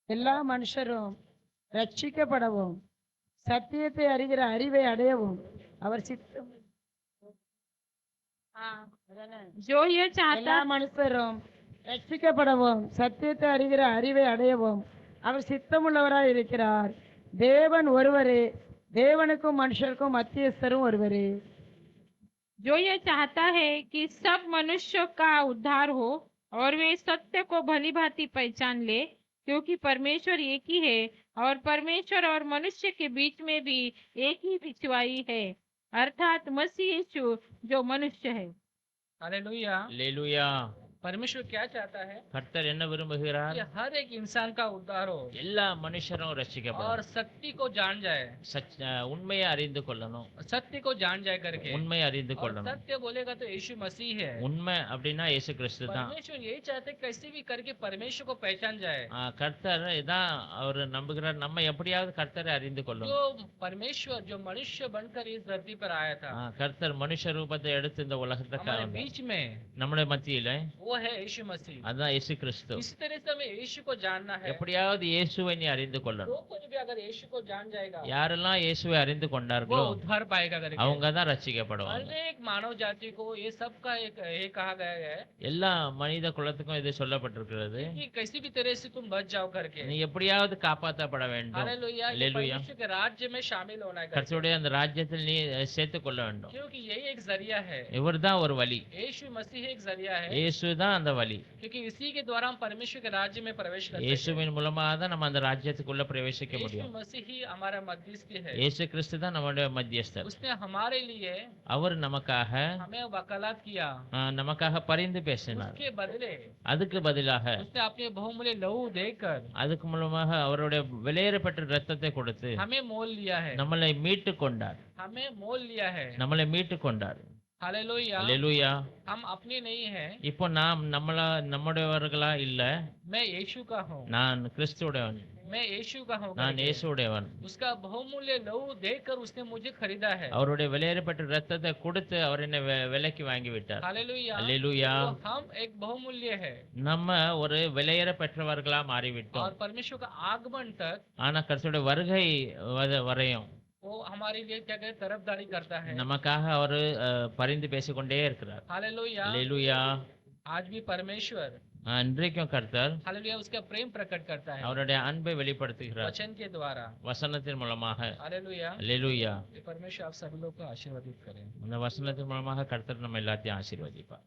எல்லா மனுஷரும் ரட்சிக்கப்படவும் சத்தியத்தை அறிகிற அறிவை அடையவும் அவர் சித்தம். அதானே? जो यह चाहता எல்லா மனுஷரும் ரட்சிக்கப்படவும் சத்தியத்தை அறிகிற அறிவை அடையவும் அவர் சித்தமுள்ளவராய் இருக்கிறார். தேவன் ஒருவரே, தேவனுக்கும் மனுஷருக்கும் மத்தியஸ்தரும் ஒருவரே. जो यह चाहता है कि सब मनुष्यों का उद्धार हो और वे सत्य को भली भांति पहचान ले, क्योंकि परमेश्वर एक ही है और परमेश्वर और मनुष्य के बीच में भी एक ही बिछवाई है, अर्थात मसीह यीशु जो मनुष्य है। हालेलुया। அல்லேலூயா. परमेश्वर क्या चाहता है கர்த்தர் என்ன விரும்புகிறார்? कि हर एक इंसान का उद्धार हो எல்லா மனுஷரும் और ரட்சிக்கப்படணும். सत्य को जान जाए, உண்மையை அறிந்து கொள்ளணும். सत्य को जान जाए करके। உண்மையை அறிந்து और கொள்ளணும். सत्य बोलेगा तो यीशु मसीह है। உண்மை அப்படின்னா இயேசு கிறிஸ்து தான். परमेश्वर यही चाहते हैं कैसे भी करके परमेश्वर को पहचान जाए। கர்த்தர் இதான் அவர் நம்புகிறார், நம்ம எப்படியாவது கர்த்தரை அறிந்து கொள்ளணும். जो परमेश्वर जो मनुष्य बनकर इस धरती पर आया था, கர்த்தர் மனுஷ ரூபத்தை எடுத்து இந்த உலகத்துக்கு हमारे வந்தார். बीच में நம்முடைய மத்தியில वो है यीशु मसीह। அதான் இயேசு கிறிஸ்து. इसी तरह से हमें यीशु को जानना है। எப்படியாவது இயேசுவை நீ அறிந்து கொள்ளணும். जो कोई भी अगर यीशु को जान जाएगा, யாரெல்லாம் இயேசுவை அறிந்து वो கொண்டார்களோ उद्धार पाएगा करके। அவங்க தான் ரட்சிக்கப்படுவாங்க. अनेक मानव जाति को ये सब का एक ये कहा गया है எல்லா மனித குலத்துக்கும் இது சொல்லப்பட்டிருக்கிறது. कि किसी भी तरह से तुम बच जाओ करके। நீ எப்படியாவது காப்பாற்றப்பட வேண்டும். हालेलुया। ये हालेलुया. परमेश्वर के राज्य में शामिल होना है करके। கர்த்தருடைய அந்த ராஜ்யத்தில் நீ சேர்த்துக் கொள்ள வேண்டும். क्योंकि यही एक जरिया है। இவர்தான் ஒரு வழி. यीशु मसीह एक जरिया है, இயேசு தான் அந்த வழி. क्योंकि इसी के द्वारा हम परमेश्वर के राज्य में प्रवेश करते हैं। இயேசுவின் மூலமாக தான் நம்ம அந்த ராஜ்யத்துக்குள்ள பிரவேசிக்க यीशु முடியும். मसीह ही हमारा मध्यस्थी है। இயேசு கிறிஸ்து தான் நம்முடைய மத்தியஸ்தர். उसने हमारे लिए அவர் நமக்காக हमें वकालत किया, நமக்காக பரிந்து பேசினார். उसके बदले அதுக்கு பதிலாக उसने अपने बहुमूल्य लहू देकर அதுக்கு மூலமாக அவருடைய விலையேறப்பட்ட ரத்தத்தை கொடுத்து हमें मोल लिया है। நம்மளை மீட்டு கொண்டார். हमें मोल लिया है। நம்மளை மீட்டு கொண்டார். हालेलुया। அல்லேலூயா. हम अपने नहीं हैं, இப்போ நாம் நம்முடையவர்களா இல்ல, मैं यीशु का हूँ, நான் கிறிஸ்துடையவன், मैं यीशु का हूँ நான் करके। இயேசுடையவன். उसका बहुमूल्य लहू देकर उसने मुझे खरीदा है। அவருடைய விலையேறப்பட்ட ரத்தத்தை கொடுத்து அவர் என்னை விலைக்கு வாங்கி விட்டார். हालेलुया। அல்லேலூயா. तो हम एक बहुमूल्य है நம்ம ஒரு விலையேற பெற்றவர்களா மாறிவிட்டோம். और परमेश्वर का आगमन तक ஆனா கர்த்தருடைய வருகை வரையும் वो हमारे लिए क्या कहते तरफदारी करता है। நமக்காக அவர் பரிந்து பேசிக்கொண்டே இருக்கிறார். हालेलुया। அல்லேலூயா. आज भी परमेश्वर இன்றைக்கும் கர்த்தர் हालेलुया उसका प्रेम प्रकट करता है அவருடைய அன்பை வெளிப்படுத்துகிறார் वचन के द्वारा। வசனத்தின் மூலமாக. हालेलुया। அல்லேலூயா. परमेश्वर आप सभी लोग को आशीर्वादित करें। அந்த வசனத்தின் மூலமாக கர்த்தர் நம்ம எல்லாத்தையும் ஆசீர்வதிப்பார்.